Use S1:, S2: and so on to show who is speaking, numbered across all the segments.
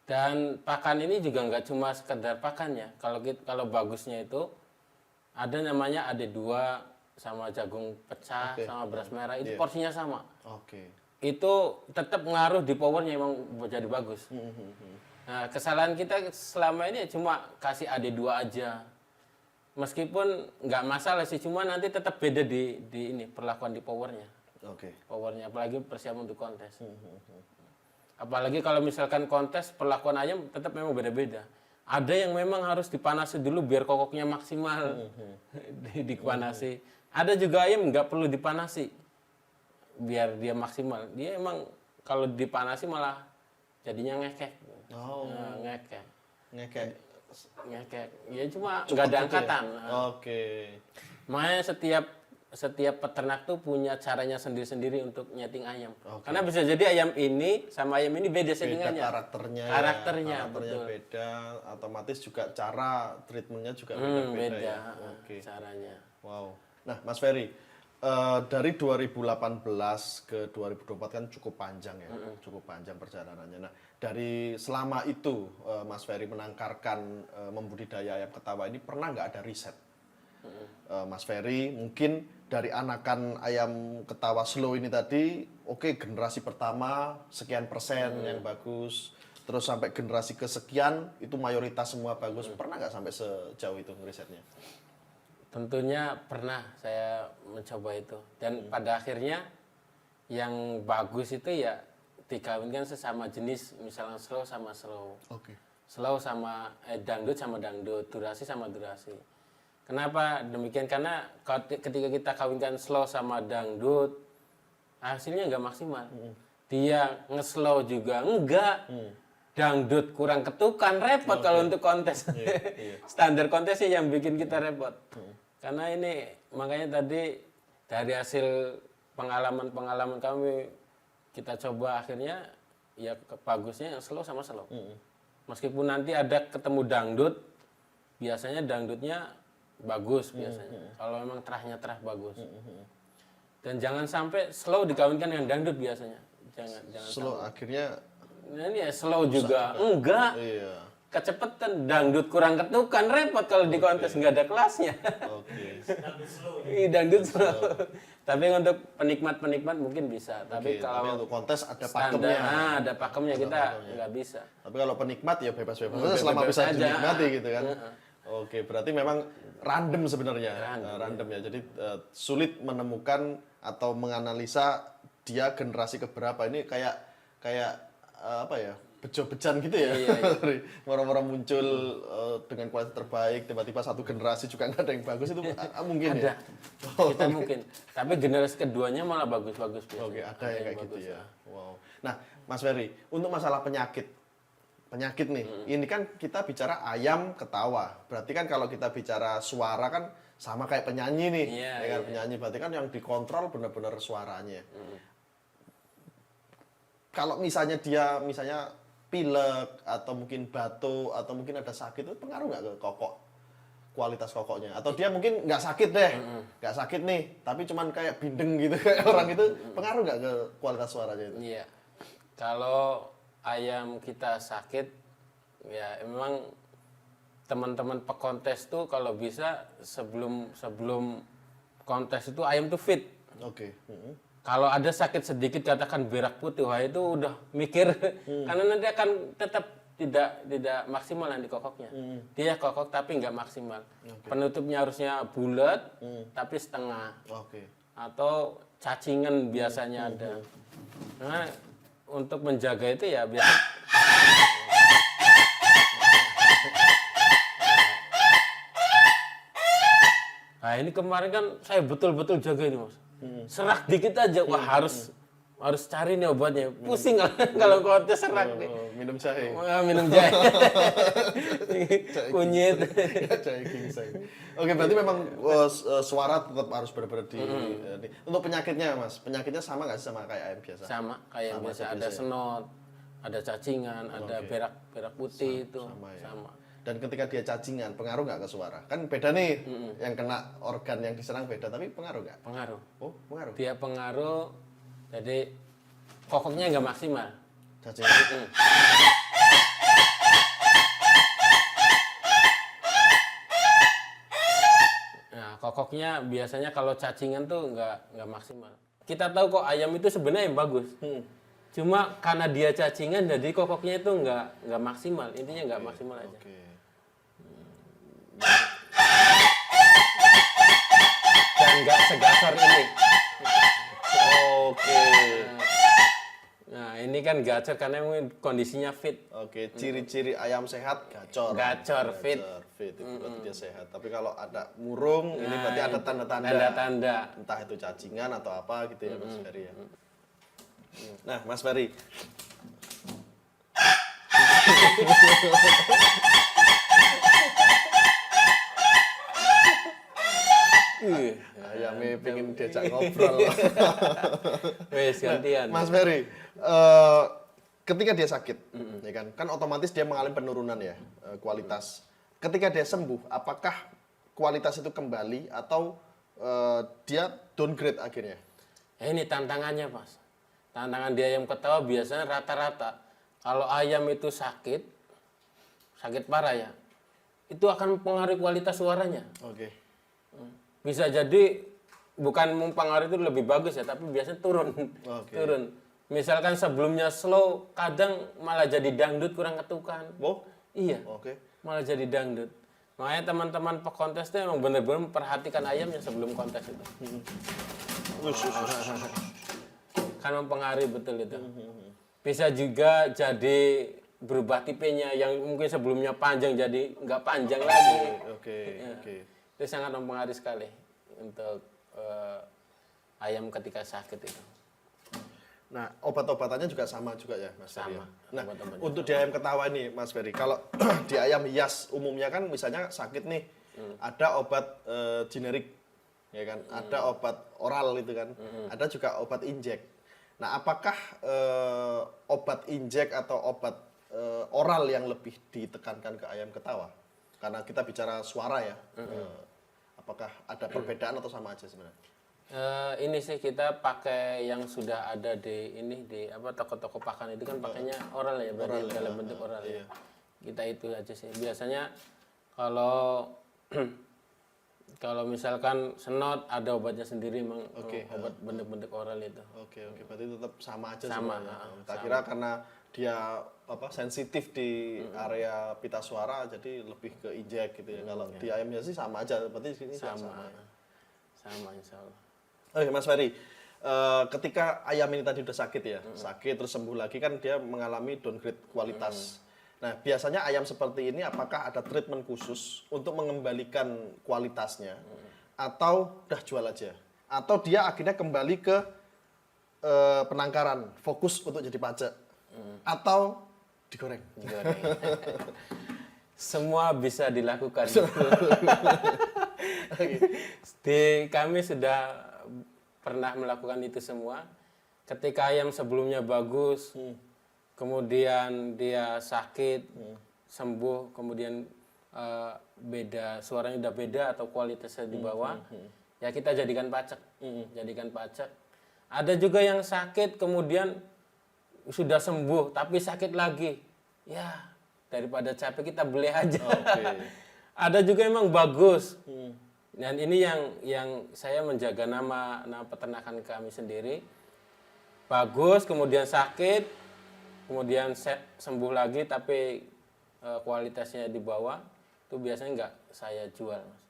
S1: Dan pakan ini juga nggak cuma sekedar pakan ya. Kalau bagusnya itu ada namanya AD2 sama jagung pecah sama beras merah itu porsinya sama. Itu tetap ngaruh di powernya emang jadi bagus. Nah, kesalahan kita selama ini cuma kasih AD2 aja. Meskipun nggak masalah sih, cuma nanti tetap beda di ini perlakuan di powernya. Powernya apalagi persiapan untuk kontes. Apalagi kalau misalkan kontes perlakuan ayam tetap memang beda-beda. Ada yang memang harus dipanasi dulu biar kokoknya maksimal. Dipanasi. Ada juga ayam nggak perlu dipanasi biar dia maksimal. Dia emang kalau dipanasi malah jadinya ngekek. Ngekek. Ya cuma nggak ada angkatan. Makanya setiap peternak tuh punya caranya sendiri-sendiri untuk nyeting ayam. Karena bisa jadi ayam ini sama ayam ini beda settingannya. Karakternya betul.
S2: Beda, otomatis juga cara treatmentnya juga beda-beda ya.
S1: Caranya.
S2: Wow. Nah, Mas Ferry, dari 2018 ke 2024 kan cukup panjang ya, cukup panjang perjalanannya. Nah, dari selama itu Mas Ferry menangkarkan membudidaya ayam ketawa ini pernah nggak ada riset? Mas Ferry mungkin dari anakan ayam ketawa slow ini tadi, generasi pertama sekian persen yang bagus, terus sampai generasi kesekian itu mayoritas semua bagus. Pernah nggak sampai sejauh itu risetnya?
S1: Tentunya pernah saya mencoba itu. Dan pada akhirnya yang bagus itu ya dikawinkan sesama jenis, misalnya slow sama slow. Slow sama dangdut sama dangdut, durasi sama durasi. Kenapa demikian? Karena ketika kita kawinkan slow sama dangdut, hasilnya nggak maksimal. Dia nge-slow juga enggak. Dangdut kurang ketukan, repot kalau untuk kontes. Standar kontesnya yang bikin kita repot. Karena ini makanya tadi dari hasil pengalaman kami kita coba akhirnya ya bagusnya yang slow sama slow. Meskipun nanti ada ketemu dangdut, biasanya dangdutnya bagus biasanya. Kalau memang terahnya terah bagus. Dan jangan sampai slow dikawinkan dengan dangdut biasanya. Jangan
S2: slow sampai. Akhirnya
S1: ini ya slow juga enggak. Kecepetan dangdut kurang ketukan, repot kalau di kontes nggak ada kelasnya. Dangdut slow. Tapi untuk penikmat mungkin bisa. Tapi kalau
S2: untuk kontes ada pakemnya.
S1: Ada pakemnya kita nggak bisa.
S2: Tapi kalau penikmat ya bebas-bebas selama bisa dinikmati gitu kan. Berarti memang random sebenarnya. Random ya. Jadi sulit menemukan atau menganalisa dia generasi keberapa. Ini kayak apa ya? Bejo-bejan gitu ya. Orang-orang muncul dengan kualitas terbaik, tiba-tiba satu generasi juga nggak ada yang bagus, itu mungkin
S1: ada. Kita mungkin. Tapi generasi keduanya malah bagus-bagus.
S2: Ada yang kayak gitu ya. Wow. Nah, Mas Ferry, untuk masalah penyakit nih, ini kan kita bicara ayam ketawa. Berarti kan kalau kita bicara suara kan sama kayak penyanyi nih. Penyanyi berarti kan yang dikontrol benar-benar suaranya. Kalau misalnya dia pilek atau mungkin batuk atau mungkin ada sakit, itu pengaruh nggak ke kokok, kualitas kokoknya? Atau dia mungkin nggak sakit deh, nggak sakit nih, tapi cuman kayak bindeng gitu kayak orang itu, pengaruh nggak ke kualitas suaranya itu?
S1: Iya, kalau ayam kita sakit, ya memang teman-teman pekontes tuh kalau bisa sebelum kontes itu ayam tuh fit. Kalau ada sakit sedikit katakan berak putih, wah itu udah mikir karena nanti akan tetap tidak maksimal nanti kokoknya. Dia kokok tapi nggak maksimal. Penutupnya harusnya bulat tapi setengah. Atau cacingan biasanya ada. Nah, untuk menjaga itu ya biasa. Nah ini kemarin kan saya betul-betul jaga ini Mas. Serak dikit aja, wah harus cari nih obatnya. Pusing kalau kontes serak nih.
S2: Minum jahe.
S1: Minum jahe. Kunyit.
S2: Jahe ginseng. Berarti memang suara tetap harus benar-benar di. Untuk penyakitnya Mas, penyakitnya sama nggak sih sama kayak ayam biasa?
S1: Sama kayak ayam biasa. Ada senot, ada cacingan, ada berak putih itu. Sama.
S2: Dan ketika dia cacingan, pengaruh nggak ke suara? Kan beda nih, yang kena organ yang diserang beda, tapi pengaruh nggak?
S1: Pengaruh.
S2: Oh, pengaruh?
S1: Dia pengaruh, jadi kokoknya nggak maksimal.
S2: Cacingan?
S1: kokoknya biasanya kalau cacingan tuh nggak maksimal. Kita tahu kok ayam itu sebenarnya yang bagus. Cuma karena dia cacingan jadi kokoknya itu nggak maksimal. Intinya nggak maksimal aja.
S2: Oke.
S1: Dan nggak segacor ini.
S2: Oke.
S1: Nah ini kan gacor karena mungkin kondisinya fit.
S2: Oke, ciri-ciri ayam sehat gacor.
S1: Gacor, fit.
S2: Fit itu berarti dia sehat. Tapi kalau ada murung, ini berarti ada tanda-tanda.
S1: Tanda-tanda.
S2: Entah itu cacingan atau apa gitu ya Mas Ferry ya. Nah, Mas Ferry. Ayamnya pengen diajak ngobrol.
S1: Wes gantian.
S2: Mas Ferry, ketika dia sakit, ya kan otomatis dia mengalami penurunan ya kualitas. Ketika dia sembuh, apakah kualitas itu kembali atau dia downgrade akhirnya?
S1: Ini tantangannya Mas. Tantangan di ayam ketawa biasanya rata-rata kalau ayam itu sakit parah ya, itu akan mempengaruhi kualitas suaranya.
S2: Oke.
S1: Bisa jadi bukan mempengaruhi itu lebih bagus ya, tapi biasanya turun. Turun. Misalkan sebelumnya slow, kadang malah jadi dangdut kurang ketukan.
S2: Oh?
S1: Iya.
S2: Oke.
S1: Malah jadi dangdut. Makanya teman-teman pekontes itu emang benar-benar memperhatikan ayamnya sebelum kontes itu. Kan mempengaruhi betul itu. Bisa juga jadi berubah tipenya yang mungkin sebelumnya panjang jadi nggak panjang lagi.
S2: Oke.
S1: Itu sangat mempengaruhi sekali untuk ayam ketika sakit itu.
S2: Nah, obat-obatannya juga sama juga ya, Mas Ferry.
S1: Sama.
S2: Nah,
S1: Obat-obatnya
S2: untuk di ayam ketawa ini, Mas Ferry, kalau di ayam hias umumnya kan misalnya sakit nih, ada obat generik, ya kan, ada obat oral itu kan, ada juga obat injek. Nah, apakah obat injek atau obat oral yang lebih ditekankan ke ayam ketawa? Karena kita bicara suara ya, apakah ada perbedaan atau sama aja sebenarnya?
S1: Ini sih kita pakai yang sudah ada di toko-toko pakan itu kan pakainya oral ya, berarti dalam bentuk oral ya. Kita itu aja sih. Biasanya kalau misalkan senot ada obatnya sendiri memang obat bentuk-bentuk oral itu.
S2: Oke, berarti tetap sama aja
S1: Sama,
S2: sebenarnya. Tak kira karena dia sensitif di area pita suara jadi lebih ke injek gitu ya. Kalau di ayamnya sih sama aja, berarti ini sama.
S1: Sama insya Allah.
S2: Oke, Mas Ferry, ketika ayam ini tadi udah sakit ya, sakit terus sembuh lagi kan dia mengalami downgrade kualitas. Nah, biasanya ayam seperti ini apakah ada treatment khusus untuk mengembalikan kualitasnya atau udah jual aja? Atau dia akhirnya kembali ke penangkaran, fokus untuk jadi pajak? Atau digoreng?
S1: Semua bisa dilakukan. Kami sudah pernah melakukan itu semua. Ketika ayam sebelumnya bagus, kemudian dia sakit, sembuh, kemudian beda, suaranya udah beda atau kualitasnya di bawah, ya kita jadikan pacak. Jadikan pacak. Ada juga yang sakit kemudian sudah sembuh tapi sakit lagi. Ya, daripada capek kita beli aja. Ada juga emang bagus. Dan ini yang saya menjaga nama peternakan kami sendiri. Bagus, kemudian sakit, kemudian sembuh lagi tapi kualitasnya di bawah, itu biasanya nggak saya jual, Mas.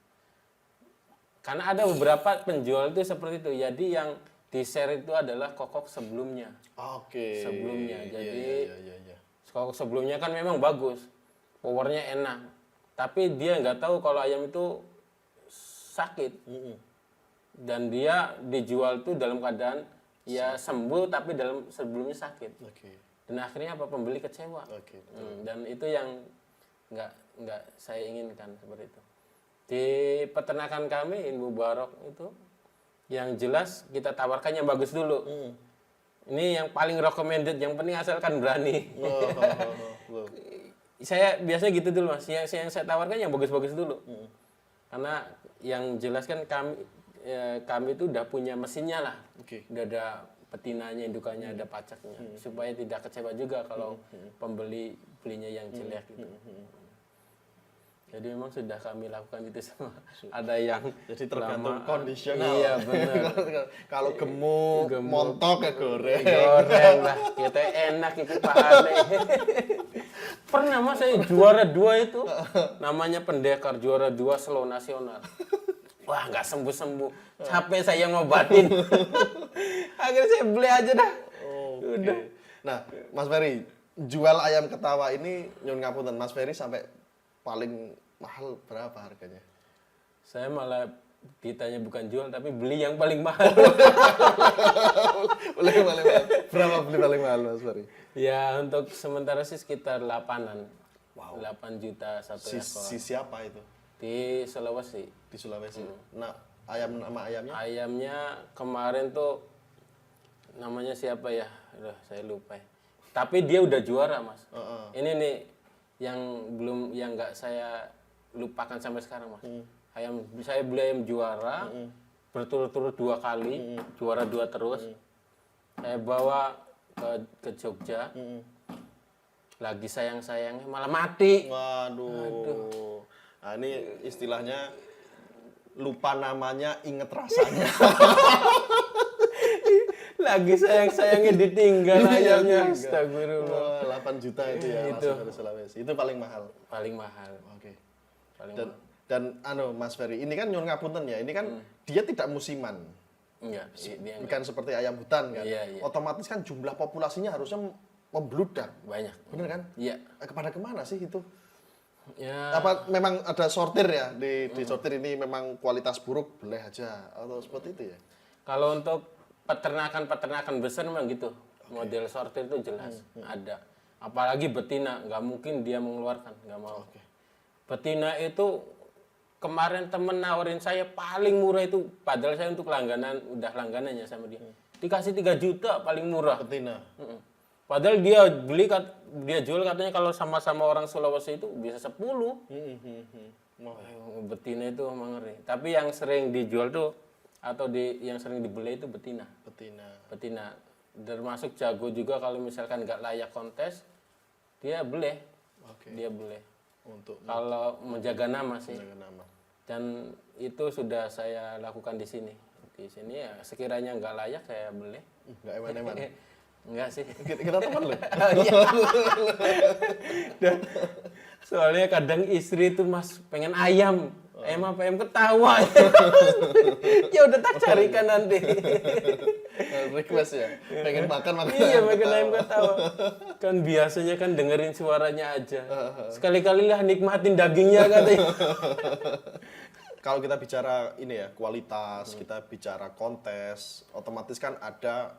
S1: Karena ada beberapa penjual itu seperti itu. Jadi yang di share itu adalah kokok sebelumnya. Sebelumnya. Jadi kokok sebelumnya kan memang bagus. Powernya enak. Tapi dia nggak tahu kalau ayam itu sakit. Dan dia dijual tuh dalam keadaan ya sembuh tapi sebelumnya sakit. Dan akhirnya pembeli kecewa. Dan itu yang nggak saya inginkan seperti itu. Di peternakan kami Ibu Barok itu yang jelas kita tawarkan yang bagus dulu. Ini yang paling recommended, yang penting asalkan berani. Saya biasanya gitu dulu, Mas. Yang saya tawarkan yang bagus-bagus dulu. Karena yang jelas kan kami itu udah punya mesinnya lah. Udah ada betinanya, indukannya, ada pacaknya. Supaya tidak kecewa juga kalau pembeli belinya yang jelek gitu. Jadi memang sudah kami lakukan itu semua. Ada yang
S2: Jadi tergantung
S1: lama-
S2: kondisional.
S1: Iya benar.
S2: Kalau gemuk, montok ya goreng.
S1: Goreng lah, kita enak itu pahane. Pernah mas saya juara 2 itu, namanya pendekar juara 2 slow nasional. Wah nggak sembuh-sembuh, capek saya ngobatin. Akhirnya saya beli aja dah.
S2: Oke. Nah, Mas Ferry, jual ayam ketawa ini nyun ngapunten Mas Ferry sampai paling mahal berapa harganya?
S1: Saya malah ditanya bukan jual tapi beli yang paling mahal.
S2: Boleh paling mahal. Berapa beli paling mahal Mas Ferry?
S1: Ya untuk sementara sih sekitar 8-an.
S2: Wow.
S1: 8 juta satu
S2: Si,
S1: ekor.
S2: si siapa itu
S1: Di Sulawesi.
S2: di Sulawesi? Nah, nama ayamnya?
S1: Ayamnya kemarin tuh namanya siapa ya? Udah saya lupa. Tapi dia udah juara mas. Ini nih yang nggak saya lupakan sampai sekarang mas. Saya beli ayam juara berturut-turut 2 kali, juara 2 terus. Saya bawa ke Jogja. Lagi sayang-sayangnya malah mati.
S2: Waduh. Nah, ini istilahnya lupa namanya, inget rasanya.
S1: Lagi sayang-sayangnya ditinggal ayamnya.
S2: Tinggal.
S1: Astagfirullah.
S2: Wah, 8 juta itu ya
S1: Itu.
S2: langsung dari Sulawesi. Itu paling mahal.
S1: Paling mahal.
S2: Oke.
S1: Paling
S2: Dan
S1: mahal.
S2: Mas Ferry, ini kan nyun ngapunten ya. Ini kan dia tidak musiman.
S1: Enggak, dia
S2: Bukan seperti ayam hutan kan.
S1: Iya, iya.
S2: Otomatis kan jumlah populasinya harusnya membludak.
S1: banyak.
S2: Bener kan?
S1: Iya.
S2: Kepada kemana sih itu?
S1: Ya,
S2: Apa memang ada sortir ya di sortir ini memang kualitas buruk boleh aja atau seperti itu ya?
S1: kalau untuk peternakan besar memang gitu. Model sortir itu jelas ada. Apalagi betina, nggak mungkin dia mengeluarkan, nggak mau. Betina itu kemarin temen nawarin saya paling murah itu, padahal saya untuk langganan, udah langganannya sama dia. Dikasih 3 juta paling murah.
S2: Betina.
S1: Mm-mm. Padahal dia dia jual katanya kalau sama-sama orang Sulawesi itu bisa 10. Betina itu emang ngeri. Tapi yang sering dijual tuh atau yang sering dibeli itu betina. Betina. Termasuk jago juga kalau misalkan nggak layak kontes, dia beli.
S2: Oke.
S1: Dia beli.
S2: Untuk
S1: Kalau menjaga nama sih.
S2: menjaga nama.
S1: Dan itu sudah saya lakukan di sini. Di sini ya sekiranya nggak layak saya beli.
S2: Enggak eman-eman.
S1: Enggak sih.
S2: Kita teman loh.
S1: Dan soalnya kadang istri itu mas pengen ayam. Ayam apa ayam ketawa. Ya udah tak carikan nanti.
S2: Request ya. Pengen makan
S1: Iya pengen ayam ketawa. Kan biasanya kan dengerin suaranya aja. Sekali-kali lah nikmatin dagingnya katanya.
S2: Kalau kita bicara ini ya kualitas, kita bicara kontes, otomatis kan ada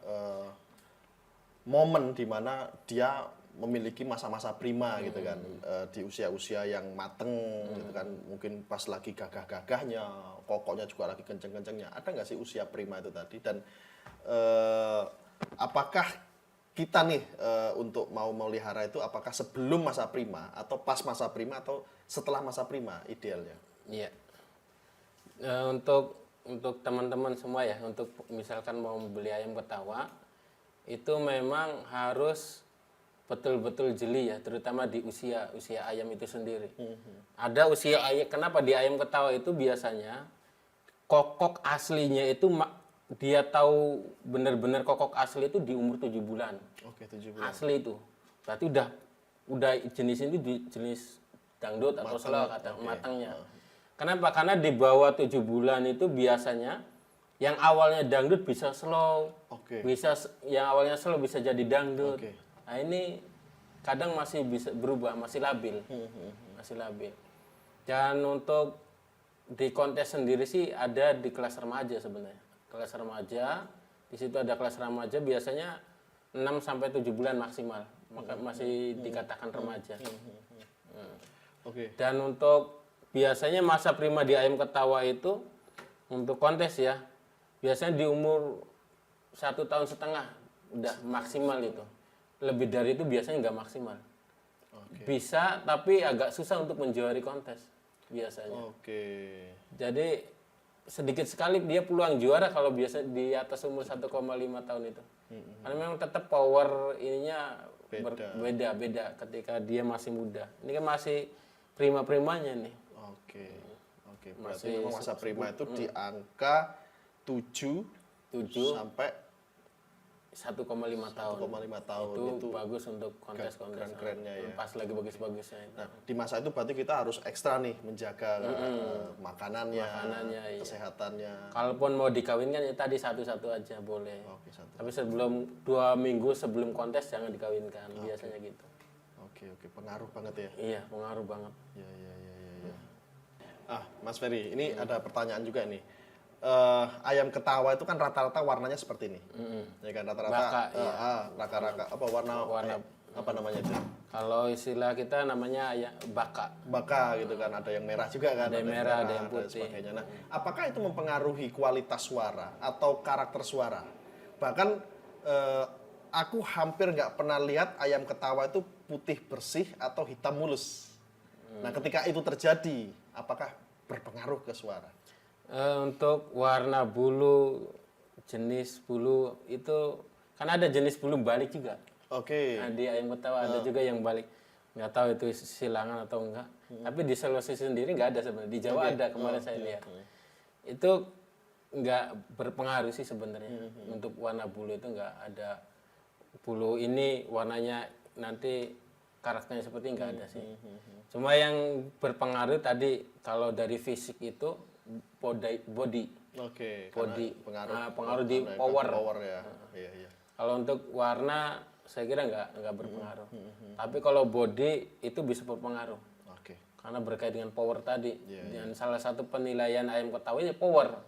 S2: momen di mana dia memiliki masa-masa prima gitu kan, di usia-usia yang mateng gitu kan, mungkin pas lagi gagah-gagahnya, kokoknya juga lagi kenceng-kencengnya. Ada nggak sih usia prima itu tadi? Dan apakah kita nih untuk mau melihara itu apakah sebelum masa prima atau pas masa prima atau setelah masa prima idealnya?
S1: Iya. Untuk teman-teman semua ya, untuk misalkan mau beli ayam ketawa, itu memang harus betul-betul jeli ya, terutama di usia ayam itu sendiri. Ada usia ayam, kenapa di ayam ketawa itu biasanya kokok aslinya itu dia tahu benar-benar kokok asli itu di umur 7 bulan.
S2: Oke, 7 bulan.
S1: Asli itu. Berarti udah jenis ini jenis dangdut atau slow kata matangnya. Kenapa? Karena di bawah 7 bulan itu biasanya yang awalnya dangdut bisa slow. Bisa yang awalnya slow bisa jadi dangdut. Nah, ini kadang masih bisa berubah, masih labil. Masih labil. Dan untuk di kontes sendiri sih ada di kelas remaja sebenarnya. Kelas remaja, di situ ada kelas remaja biasanya 6 sampai 7 bulan maksimal. Maka masih dikatakan remaja. Dan untuk biasanya masa prima di ayam ketawa itu untuk kontes ya, biasanya di umur 1,5 tahun udah maksimal itu. Lebih dari itu biasanya nggak maksimal. Bisa, tapi agak susah untuk menjuari kontes biasanya. Jadi sedikit sekali dia peluang juara kalau biasa di atas umur 1,5 tahun itu. Karena memang tetap power ininya beda ketika dia masih muda. Ini kan masih prima-primanya nih.
S2: Oke. Oke, berarti
S1: Masih
S2: memang masa prima itu di angka 7 sampai
S1: 1,5 tahun.
S2: 1,5 tahun
S1: Itu bagus untuk kontes-kontes.
S2: keren-kerennya ya.
S1: Pas lagi bagus-bagusnya itu.
S2: Nah, di masa itu berarti kita harus ekstra nih menjaga makanannya,
S1: iya.
S2: kesehatannya.
S1: Kalaupun mau dikawinkan ya tadi satu-satu aja boleh.
S2: Oke, satu.
S1: Tapi sebelum 2 minggu sebelum kontes jangan dikawinkan, biasanya gitu.
S2: Oke, pengaruh banget ya.
S1: Iya, pengaruh banget.
S2: Ya. Mas Ferry, ini ada pertanyaan juga nih. Ayam ketawa itu kan rata-rata warnanya seperti ini, ya kan rata-rata
S1: Baka, iya.
S2: raka-raka apa warna apa namanya itu?
S1: Kalau istilah kita namanya ya baka.
S2: Baka gitu kan, ada yang merah juga kan,
S1: Ada yang merah, ada yang
S2: dan
S1: putih.
S2: sebagainya. Nah, apakah itu mempengaruhi kualitas suara atau karakter suara? Bahkan aku hampir nggak pernah lihat ayam ketawa itu putih bersih atau hitam mulus. Nah, ketika itu terjadi, apakah berpengaruh ke suara?
S1: Untuk warna bulu, jenis bulu itu kan ada jenis bulu balik juga.
S2: Oke.
S1: Nah, di ayam ketawa ada juga yang balik. Nggak tahu itu silangan atau enggak. Tapi di Sulawesi sendiri nggak ada sebenarnya. Di Jawa ada kemarin saya lihat. Itu nggak berpengaruh sih sebenarnya. Untuk warna bulu itu nggak ada. Bulu ini warnanya nanti karakternya seperti nggak ada sih. Cuma yang berpengaruh tadi kalau dari fisik itu body.
S2: Oke.
S1: Body.
S2: Pengaruh
S1: di power.
S2: Power ya. Iya.
S1: Kalau untuk warna saya kira nggak berpengaruh. Tapi kalau body itu bisa berpengaruh.
S2: Oke.
S1: Karena berkait dengan power tadi.
S2: Iya,
S1: Dan salah satu penilaian ayam ketawa ini power.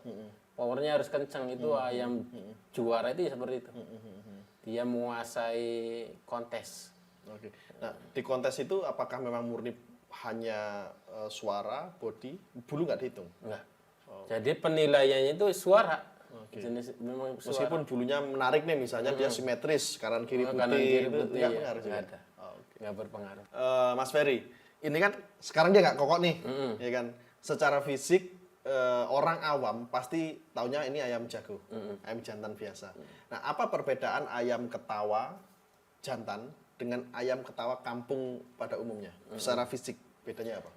S1: Powernya harus kencang. Itu ayam juara itu ya seperti itu. Dia menguasai kontes.
S2: Oke. Nah, di kontes itu apakah memang murni hanya suara, body, bulu nggak dihitung?
S1: Enggak. Jadi penilaiannya itu suara. Jenis memang suara.
S2: Meskipun bulunya menarik nih, misalnya dia simetris, kanan kiri putih,
S1: Kanan kiri
S2: itu
S1: putih,
S2: nggak
S1: ya.
S2: pengaruh juga?
S1: Nggak ada. Nggak berpengaruh.
S2: Mas Ferry, ini kan sekarang dia nggak kokok nih, ya kan? Secara fisik orang awam pasti taunya ini ayam jago, ayam jantan biasa. Nah, apa perbedaan ayam ketawa jantan dengan ayam ketawa kampung pada umumnya? Secara fisik bedanya apa?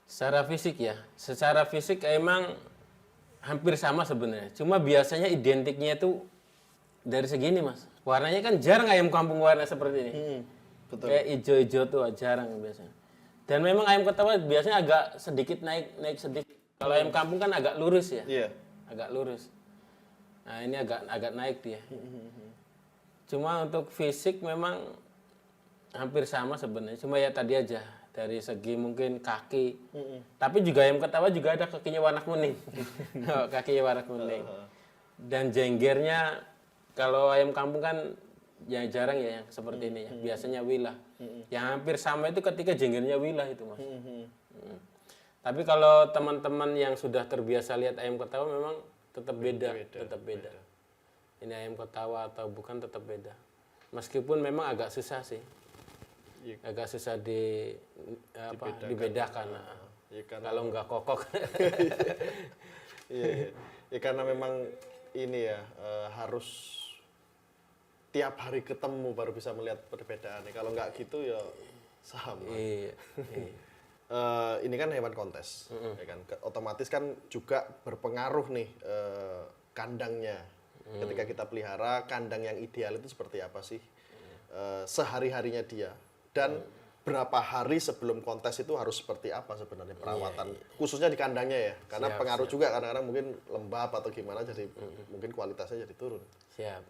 S1: Secara fisik ya, secara fisik emang hampir sama sebenarnya. Cuma biasanya identiknya itu dari segini mas. Warnanya kan jarang ayam kampung warna seperti ini.
S2: Betul.
S1: Kayak hijau-hijau tuh jarang biasanya. Dan memang ayam ketawa biasanya agak sedikit naik sedikit. Kalau ayam kampung kan agak lurus ya.
S2: Iya.
S1: Agak lurus. Nah ini agak naik dia. Cuma untuk fisik memang hampir sama sebenarnya. Cuma ya tadi aja. Dari segi mungkin kaki, tapi juga ayam ketawa juga ada kakinya warna kuning, kakinya warna kuning. Dan jenggernya kalau ayam kampung kan ya jarang ya yang seperti ini ya, biasanya wilah. Yang hampir sama itu ketika jenggernya wilah itu mas. Tapi kalau teman-teman yang sudah terbiasa lihat ayam ketawa memang tetap beda. Ini ayam ketawa atau bukan tetap beda. Meskipun memang agak susah sih. Agak susah dibedakan.
S2: Ya,
S1: kalau nggak kokok.
S2: Iya. Ya karena memang ini ya harus tiap hari ketemu baru bisa melihat perbedaannya. Kalau nggak gitu ya sama.
S1: Iya.
S2: Ini kan hewan kontes, ya kan. Otomatis kan juga berpengaruh nih kandangnya. Ketika kita pelihara, kandang yang ideal itu seperti apa sih? Sehari-harinya dia. Dan berapa hari sebelum kontes itu harus seperti apa sebenarnya perawatan khususnya di kandangnya ya, karena pengaruh juga kadang-kadang mungkin lembab atau gimana jadi mungkin kualitasnya jadi turun.
S1: Siap.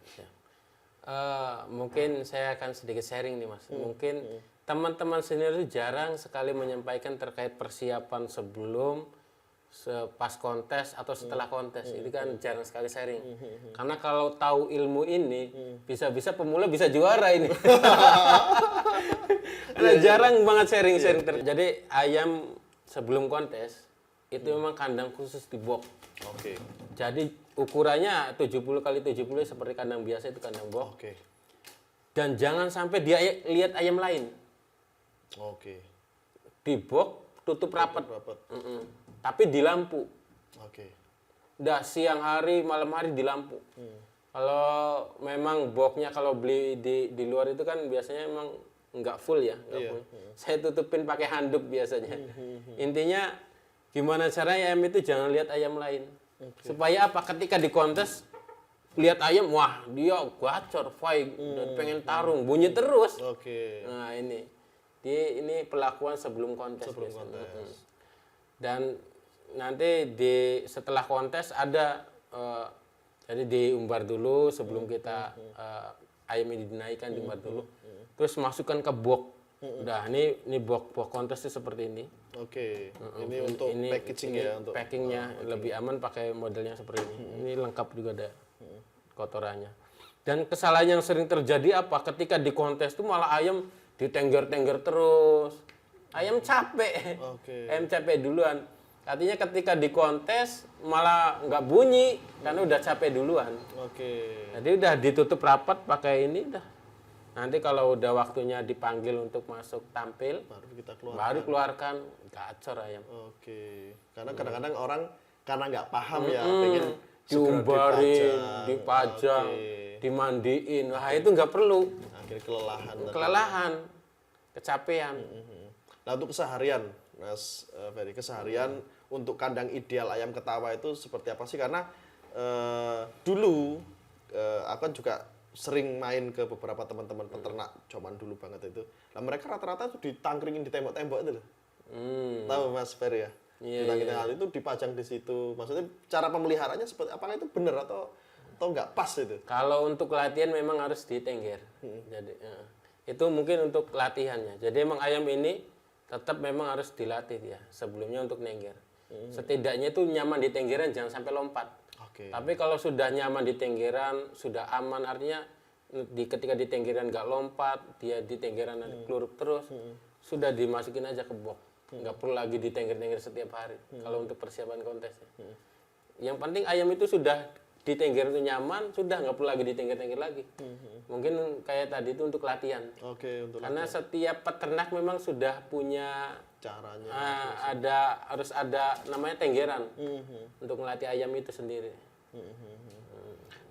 S1: Mungkin saya akan sedikit sharing nih mas. Mungkin teman-teman sendiri jarang sekali menyampaikan terkait persiapan sebelum pas kontes atau setelah kontes. Itu kan jarang sekali sharing. Karena kalau tahu ilmu ini, bisa-bisa pemula bisa juara ini. Karena jarang banget sharing. Jadi ayam sebelum kontes, itu memang kandang khusus di box.
S2: Oke.
S1: Jadi ukurannya 70 kali 70 seperti kandang biasa itu kandang box.
S2: Oke.
S1: Dan jangan sampai dia lihat ayam lain.
S2: Oke.
S1: Di box tutup rapat.
S2: Rapat.
S1: Tapi di lampu.
S2: Oke.
S1: Udah siang hari, malam hari di lampu. Kalau memang boxnya kalau beli di luar itu kan biasanya memang nggak full ya, nggak full. Saya tutupin pakai handuk biasanya. Intinya gimana caranya ayam itu jangan lihat ayam lain. Supaya apa? Ketika di kontes lihat ayam, wah dia gacor, fight, dan pengen tarung, bunyi terus.
S2: Oke.
S1: Nah ini pelakuan sebelum kontes. Dan nanti setelah kontes ada jadi diumbar dulu sebelum kita ayam ini dinaikkan, diumbar dulu. Terus masukkan ke box. Udah ini box kontes itu seperti ini.
S2: Oke. Ini untuk packaging ya, untuk
S1: packingnya lebih aman pakai modelnya seperti ini. Ini lengkap juga ada kotorannya. Dan kesalahan yang sering terjadi apa? Ketika di kontes itu malah ayam ditengger-tengger terus. Ayam capek. Ayam capek duluan. Artinya ketika di kontes malah nggak bunyi karena udah capek duluan. Jadi udah ditutup rapat pakai ini udah. Nanti kalau udah waktunya dipanggil untuk masuk tampil, baru keluarkan, gacor ayam.
S2: Karena kadang-kadang orang karena nggak paham ya, pengen
S1: diumbarin, dipajang, dimandiin. Wah itu nggak perlu.
S2: Akhirnya
S1: kelelahan, kecapean.
S2: Nah untuk keseharian, Mas Ferry, keseharian untuk kandang ideal ayam Ketawa itu seperti apa sih? Karena dulu aku kan juga sering main ke beberapa teman-teman peternak zaman dulu banget itu. Nah mereka rata-rata tuh ditangkringin di tembok-tembok itu loh. Tahu Mas Ferry ya? Ditangkringin itu dipajang di situ. Maksudnya cara pemeliharaannya seperti apakah itu benar atau nggak pas itu?
S1: Kalau untuk latihan memang harus ditengger. Jadi itu mungkin untuk latihannya. Jadi emang ayam ini tetap memang harus dilatih ya sebelumnya untuk nengger. Setidaknya itu nyaman di tenggeran, jangan sampai lompat. Tapi kalau sudah nyaman di tenggeran, sudah aman, artinya ketika di tenggeran nggak lompat, dia di tenggeran keluruk terus, sudah dimasukin aja ke box. Nggak perlu lagi ditengger-tengger setiap hari kalau untuk persiapan kontes. Yang penting ayam itu sudah di tengger itu nyaman, sudah nggak perlu lagi ditengger-tengger lagi. Mungkin kayak tadi itu untuk latihan. Karena setiap peternak memang sudah punya
S2: caranya.
S1: Harus ada namanya tenggeran untuk melatih ayam itu sendiri.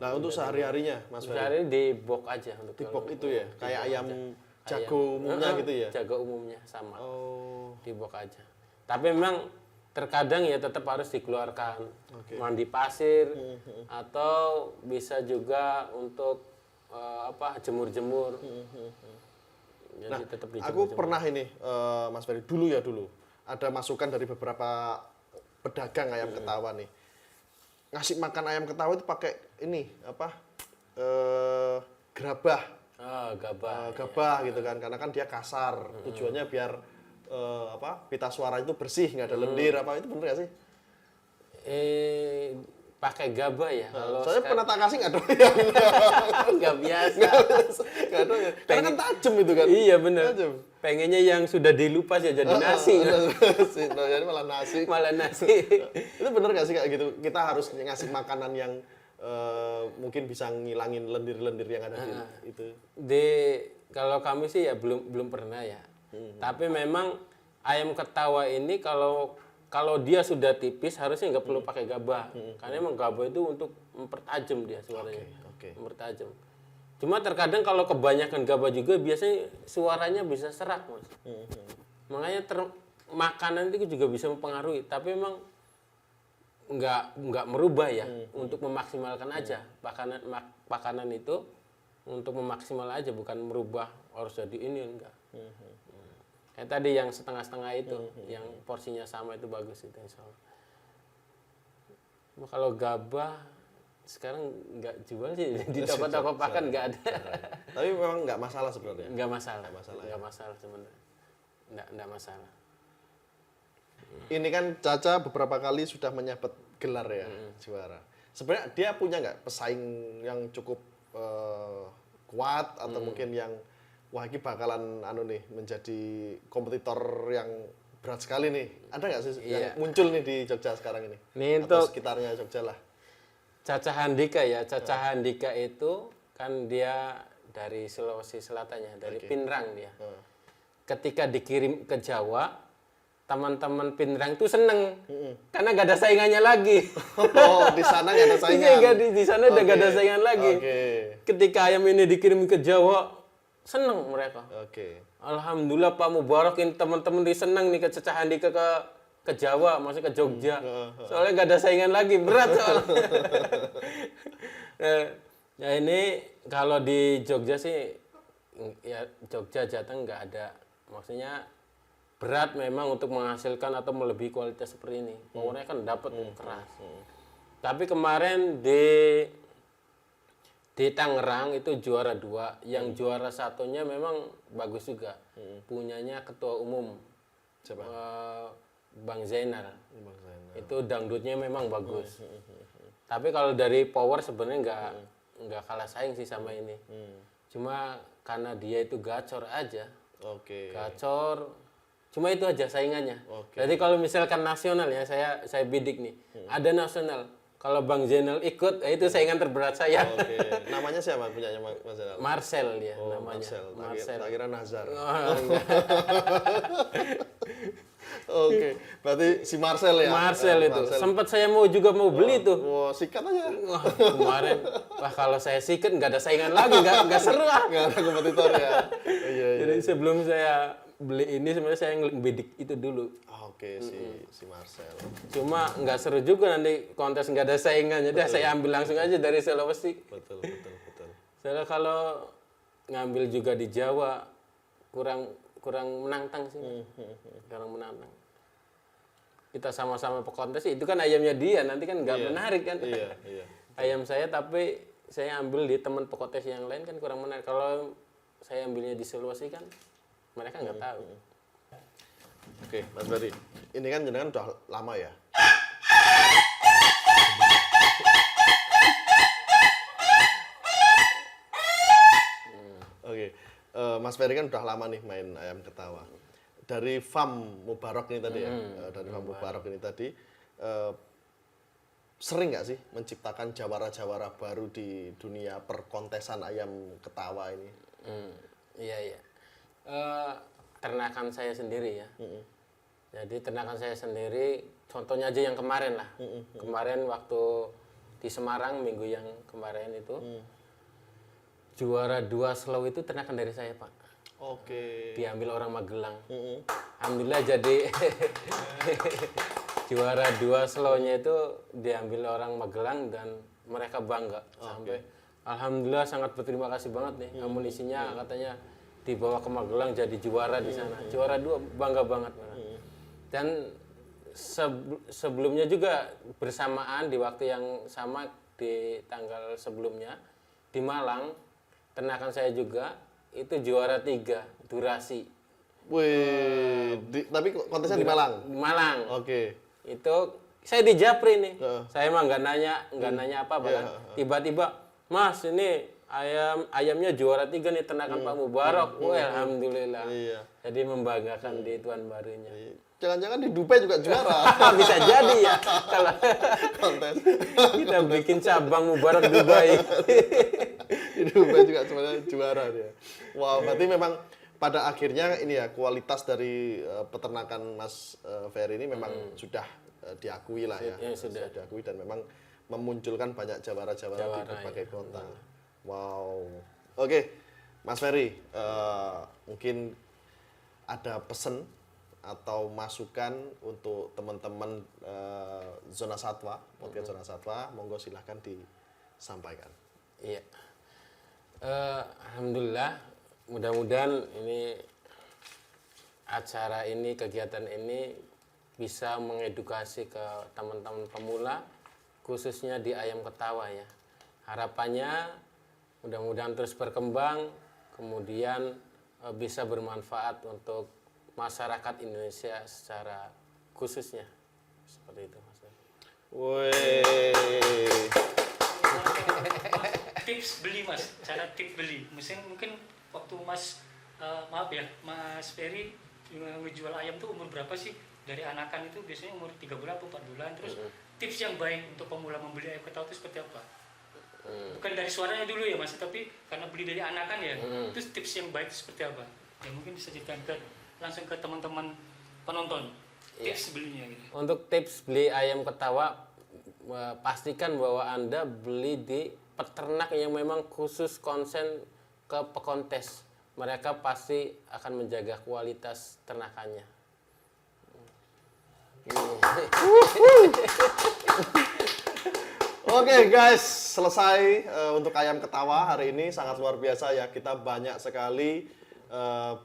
S2: Nah untuk sehari-harinya, Mas Ferry?
S1: Sehari di box aja.
S2: Di box itu ya? Kayak ayam jago umumnya gitu ya?
S1: Jago umumnya sama. Di box aja. Tapi memang terkadang ya tetap harus dikeluarkan. Mandi pasir atau bisa juga untuk jemur-jemur.
S2: Nah, aku pernah ini Mas Ferry dulu ada masukan dari beberapa pedagang ayam Ketawa nih. Ngasih makan ayam Ketawa itu pakai ini gerabah. Gabah gitu kan, karena kan dia kasar. Tujuannya biar pita suara itu bersih, nggak ada lendir itu bener nggak sih?
S1: Pakai gabah ya.
S2: Saya pernah tak kasih nggak doyan.
S1: Nggak biasa.
S2: Nggak doyan. Karena kan tajam itu kan.
S1: Iya benar. Pengennya yang sudah dilupas ya jadi nasi.
S2: Jadi malah nasi. Itu bener nggak sih kayak gitu? Kita harus ngasih makanan yang mungkin bisa ngilangin lendir-lendir yang ada di itu.
S1: Kalau kami sih ya belum pernah ya. Tapi memang ayam Ketawa ini kalau dia sudah tipis harusnya nggak perlu pakai gabah. Karena emang gabah itu untuk mempertajam dia suaranya. Mempertajam. Cuma terkadang kalau kebanyakan gabah juga biasanya suaranya bisa serak, Mas. Makanya makanan itu juga bisa mempengaruhi, tapi memang nggak merubah ya, untuk memaksimalkan aja. Makanan itu untuk memaksimal aja, bukan merubah harus jadi ini, enggak. Kayak tadi yang setengah-setengah itu, yang porsinya sama itu bagus itu insya Allah. Kalau gabah sekarang nggak jual sih di toko-toko pakan, nggak ada.
S2: Tapi memang nggak masalah sebenarnya.
S1: Nggak masalah sebenarnya. Nggak masalah.
S2: Ini kan Caca beberapa kali sudah menyabet gelar ya, juara. Sebenarnya dia punya nggak pesaing yang cukup kuat atau mungkin yang wah ini bakalan menjadi kompetitor yang berat sekali nih. Ada nggak sih yang muncul nih di Jogja sekarang ini? Atau sekitarnya Jogja lah. Caca Handika ya. Caca Handika itu kan dia dari Sulawesi Selatannya, dari Pinrang dia. Ketika dikirim ke Jawa, teman-teman Pinrang itu seneng karena gak ada saingannya lagi. Oh, di sana gak ada saingan. Di sana udah gak ada saingan lagi. Ketika ayam ini dikirim ke Jawa,
S1: seneng mereka.
S2: Oke.
S1: Alhamdulillah Pak Mubarak ini teman-teman di seneng nih kecacahan di ke Jawa, maksudnya ke Jogja. Soalnya nggak ada saingan lagi, berat soalnya. Ya ini kalau di Jogja sih, ya Jogja Jateng nggak ada. Maksudnya berat memang untuk menghasilkan atau melebihi kualitas seperti ini. Powernya kan dapat keras. Tapi kemarin di Tangerang itu juara 2, yang juara satunya memang bagus juga. Punyanya ketua umum.
S2: Siapa?
S1: Bang Zainal.
S2: Bang Zainal.
S1: Itu dangdutnya memang bagus. Tapi kalau dari power sebenarnya nggak kalah saing sih sama ini. Cuma karena dia itu gacor aja.
S2: Oke.
S1: Gacor. Cuma itu aja saingannya.
S2: Oke.
S1: Jadi kalau misalkan nasional ya, saya bidik nih. Ada nasional. Kalau Bang Zainal ikut, itu saingan terberat saya.
S2: Oke. Namanya siapa punyanya Mas Zainal?
S1: Marcel dia
S2: Oh,
S1: namanya.
S2: Marcel. Tak kira Nazar.
S1: Oh, enggak.
S2: Oke. Berarti si Marcel ya?
S1: Marcel itu. Sempat saya mau beli tuh.
S2: Wah, sikat aja.
S1: Wah, kemarin. Wah, kalau saya sikat nggak ada saingan lagi, nggak seru ah.
S2: Nggak ada kompetitor ya. Iya.
S1: Jadi sebelum saya beli ini sebenarnya saya bidik itu dulu.
S2: Oke, si Marcel.
S1: Cuma nggak seru juga nanti kontes nggak ada saingan. Jadi saya ambil langsung aja dari Sulawesi.
S2: Betul.
S1: Soalnya kalau ngambil juga di Jawa kurang menantang sih. Kurang menantang. Kita sama-sama pekontes itu kan ayamnya dia, nanti kan nggak menarik kan.
S2: Iya.
S1: Ayam saya tapi saya ambil di teman pekontes yang lain kan kurang menarik. Kalau saya ambilnya di Sulawesi kan mereka nggak tahu.
S2: Oke, Mas Ferry. Ini kan jenengan udah lama ya? Oke, Mas Ferry kan udah lama nih main ayam ketawa. Dari farm Mubarak ini tadi ya, dari farm Mubarak ini tadi, sering nggak sih menciptakan jawara-jawara baru di dunia perkontesan ayam ketawa ini?
S1: Iya. Ternakan saya sendiri ya. Jadi ternakan saya sendiri, contohnya aja yang kemarin lah. Kemarin waktu di Semarang minggu yang kemarin itu, juara 2 slow itu ternakan dari saya Pak.
S2: Oke.
S1: Diambil orang Magelang. Alhamdulillah jadi juara 2 slownya itu diambil orang Magelang dan mereka bangga. Sampai alhamdulillah sangat berterima kasih banget nih. Amunisinya katanya dibawa ke Magelang jadi juara di sana. Juara 2 bangga banget. Dan sebelumnya juga bersamaan di waktu yang sama di tanggal sebelumnya di Malang ternakan saya juga itu juara 3 durasi.
S2: Wih, tapi kontesnya di Malang.
S1: Di Malang.
S2: Oke.
S1: Itu saya di Japri nih. Saya mah nggak nanya apa bahkan tiba-tiba, "Mas, ini ayamnya juara 3 nih ternakan Pak Mubarak." Wah, alhamdulillah.
S2: Iya.
S1: Jadi membanggakan di tuan barunya.
S2: Jangan-jangan di Dubai juga juara.
S1: Bisa jadi ya kalau
S2: Kontes.
S1: kita bikin cabang Mubarak Dubai.
S2: Di Dubai juga sebenarnya juara dia. Wow, berarti memang pada akhirnya ini ya kualitas dari peternakan Mas Ferry ini memang sudah diakui lah ya.
S1: Sudah
S2: diakui dan memang memunculkan banyak jawara-jawara di berbagai kota. Wow. Oke, Mas Ferry, mungkin ada pesan atau masukan untuk teman-teman Zona Satwa, podcast Zona Satwa, monggo silahkan disampaikan.
S1: Iya. Alhamdulillah, mudah-mudahan ini acara ini, kegiatan ini bisa mengedukasi ke teman-teman pemula, khususnya di ayam ketawa ya. Harapannya mudah-mudahan terus berkembang, kemudian bisa bermanfaat untuk masyarakat Indonesia secara khususnya. Seperti itu, Mas.
S2: Woi.
S3: Tips beli Mas, cara tips beli. Mungkin waktu Mas Mas Ferry menjual ayam tuh umur berapa sih? Dari anakan itu biasanya umur 3 bulan atau 4 bulan. Terus tips yang baik untuk pemula membeli ayam ketawa itu seperti apa? Bukan dari suaranya dulu ya Mas, tapi karena beli dari anakan ya. Terus tips yang baik itu seperti apa? Ya mungkin bisa ceritakan langsung ke teman-teman penonton. Tips belinya gitu.
S1: Untuk tips beli ayam ketawa, pastikan bahwa Anda beli di peternak yang memang khusus konsen ke pekontes. mereka pasti akan menjaga kualitas ternakannya.
S2: Oke guys, selesai untuk ayam ketawa hari ini, sangat luar biasa ya. Kita banyak sekali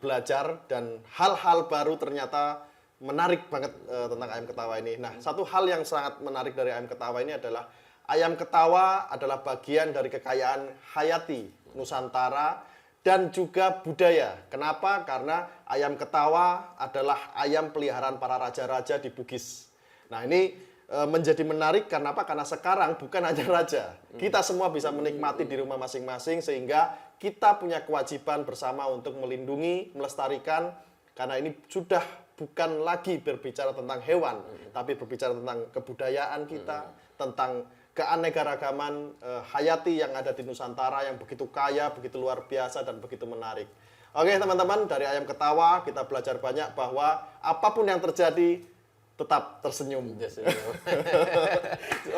S2: belajar dan hal-hal baru ternyata menarik banget tentang ayam ketawa ini. Nah, satu hal yang sangat menarik dari ayam ketawa ini adalah ayam ketawa adalah bagian dari kekayaan hayati Nusantara dan juga budaya. Kenapa? Karena ayam ketawa adalah ayam peliharaan para raja-raja di Bugis. Nah, ini menjadi menarik karena apa? Karena sekarang bukan hanya raja, kita semua bisa menikmati di rumah masing-masing, sehingga kita punya kewajiban bersama untuk melindungi, melestarikan, karena ini sudah bukan lagi berbicara tentang hewan, tapi berbicara tentang kebudayaan kita, tentang keanekaragaman hayati yang ada di Nusantara yang begitu kaya, begitu luar biasa, dan begitu menarik. Oke teman-teman, dari ayam ketawa kita belajar banyak bahwa apapun yang terjadi, tetap tersenyum.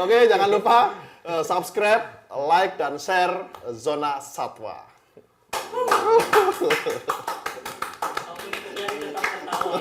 S2: Oke, jangan lupa subscribe, like, dan share Zona Satwa.
S3: Apapun itu, tetap tertawa.